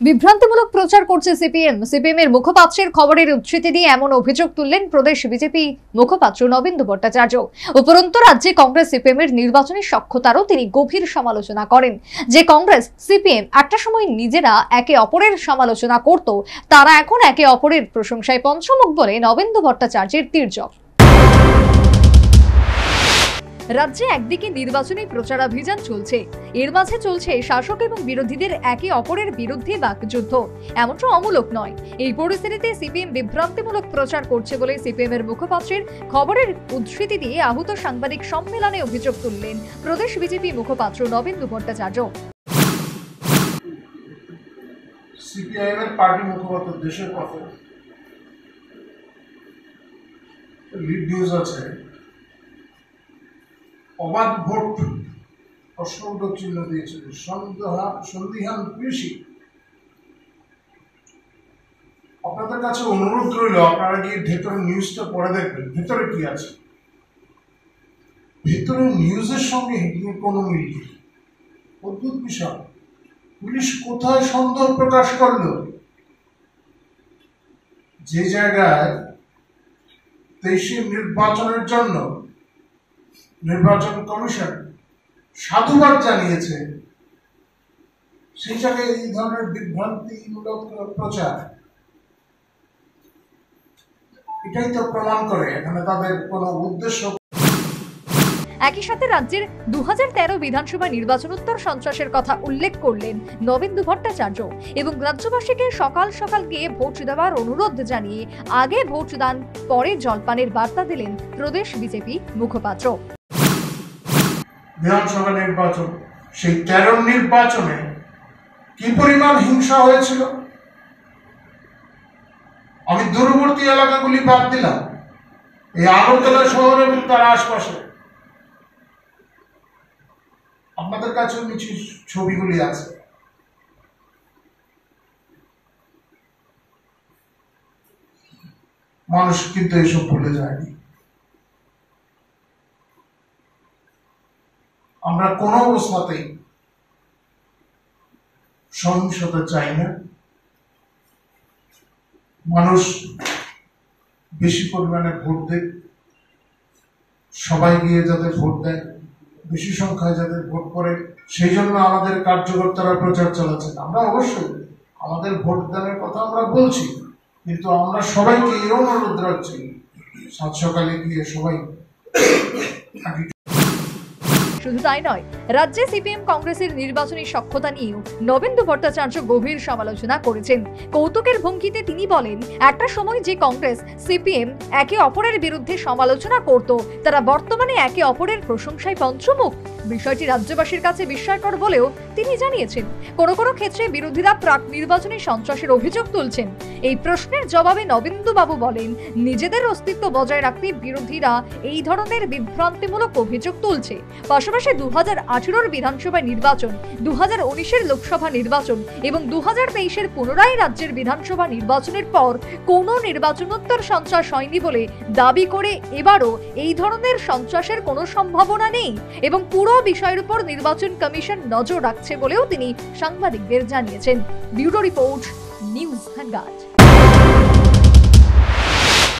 বিভ্রান্তিমূলক প্রচার করছে সিপিএম এর মুখপাত্রের খবরের উদ্ধৃতি দিয়ে এমন অভিযোগ তুললেন প্রদেশ বিজেপি মুখপাত্র নবেন্দু ভট্টাচার্য। উপরন্তু রাজ্যে কংগ্রেস সিপিএম এর নির্বাচনী সক্ষতারও তিনি গভীর সমালোচনা করেন। যে কংগ্রেস সিপিএম একটা সময় নিজেরা একে অপরের সমালোচনা করত, তারা এখন একে অপরের প্রশংসায় পঞ্চমুখ বলে নবেন্দু ভট্টাচার্যের তির্যক। রাজ্যে একদিকে নির্বাচনী প্রচারাভিযান চলছে, এর মাঝে চলছে শাসক এবং বিরোধীদের একে অপরের বিরুদ্ধে বাকযুদ্ধ। এমনটা অমূলক নয়। এই পরিস্থিতিতে সিপিএম বিভ্রান্তিমূলক প্রচার করছে বলে সিপিএম এর মুখপাত্রের খবরের উদ্ধৃতি দিয়ে আহত সাংবাদিক সম্মেলনে অভিযোগ তুললেন প্রদেশ বিজেপি মুখপাত্র নবেন্দু ভট্টাচার্য। সিপিআইএম এর পার্টি মুখপাত্র দেশের পথে লিড নিউজ আছে, অবাধ ভোট প্রশ্ন চিহ্ন দিয়েছিল সন্দিহান কৃষি। আপনাদের কাছে অনুরোধ রইল, আপনারা গিয়ে ভেতরের নিউজটা পড়ে দেখবেন ভেতরে কি আছে। ভেতরের নিউজের সঙ্গে হেডিং এর কোনো মিল নেই। অদ্ভুত বিষয়, পুলিশ কোথায় সন্দেহ প্রকাশ করলো? যে জায়গায় 23 নির্বাচনের জন্য নির্বাচন কমিশন সাধুবাদ জানিয়েছে, সেই জায়গায় এই ধরনের বিভ্রান্তিমূলক প্রচার, এটাই তো প্রমাণ করে এখানে তাদের কোনো উদ্দেশ্য। একই সাথে রাজ্যের 2013 বিধানসভা নির্বাচনোত্তর সন্ত্রাসের কথা উল্লেখ করলেন নবেন্দু ভট্টাচার্য এবং রাজ্যবাসীকে সকাল সকাল গিয়ে ভোট দেওয়ার অনুরোধ জানিয়ে আগে ভোট দান পরে জলপানের বার্তা দিলেন প্রদেশ বিজেপি মুখপাত্র। বিধানসভা নির্বাচন, সেই 13 নির্বাচনে কি পরিমাণ হিংসা হয়েছিল, আমি দূরবর্তী এলাকাগুলি বাদ দিলাম, এই আগরতলা শহর এবং তার আশপাশে আপনাদের কাছেও কিছু ছবিগুলি আছে। মানুষ কিন্তু এসব ভুলে যায়নি। আমরা কোনো অবস্থাতেই সহিংসতা চাই না। মানুষ বেশি পরিমাণে ভোট দেয়, সবাই গিয়ে যাতে ভোট দেয়, বেশি সংখ্যায় যাদের ভোট করে, সেই জন্য আমাদের কার্যকর্তারা প্রচার চালাচ্ছেন। আমরা অবশ্যই আমাদের ভোট দানের কথা আমরা বলছি, কিন্তু আমরা সবাইকে এই অনুরোধ রাখছি, সাত সকালে গিয়ে সবাই। শুধু তাই নয়, রাজ্যে সিপিএম কংগ্রেসের নির্বাচনী সক্ষতা নিয়েও নবেন্দু ভট্টাচার্য গভীর সমালোচনা করেছেন। কৌতুকের ভঙ্গিতে তিনি বলেন, একটা সময় যে কংগ্রেস সিপিএম একে অপরের বিরুদ্ধে সমালোচনা করত, তারা বর্তমানে একে অপরের প্রশংসায় পঞ্চমুখ। বিষয়টি রাজ্যবাসীর কাছে বিস্ময়কর বলেও তিনি জানিয়েছেন। কোনো কোনো ক্ষেত্রে বিরোধীরা প্রাক নির্বাচনী সন্ত্রাসের অভিযোগ তুলছেন। এই প্রশ্নের জবাবে নবেন্দু বাবু বলেন, নিজেদের অস্তিত্ব বজায় রাখতে বিরোধীরা এই ধরনের বিভ্রান্তিমূলক অভিযোগ তুলছে। পাশাপাশি 2018 বিধানসভা নির্বাচন, 2019 লোকসভা নির্বাচন এবং 2023 পুনরায় রাজ্যের বিধানসভা নির্বাচনের পর কোনো নির্বাচনোত্তর সন্ত্রাস হয়নি বলে দাবি করে এবারও এই ধরনের সন্ত্রাসের কোনো সম্ভাবনা নেই এবং পুরো বিষয়ের উপর নির্বাচন কমিশন নজর রাখছে বলেও তিনি সাংবাদিকদের জানিয়েছেন। Bureau report, news vanguard.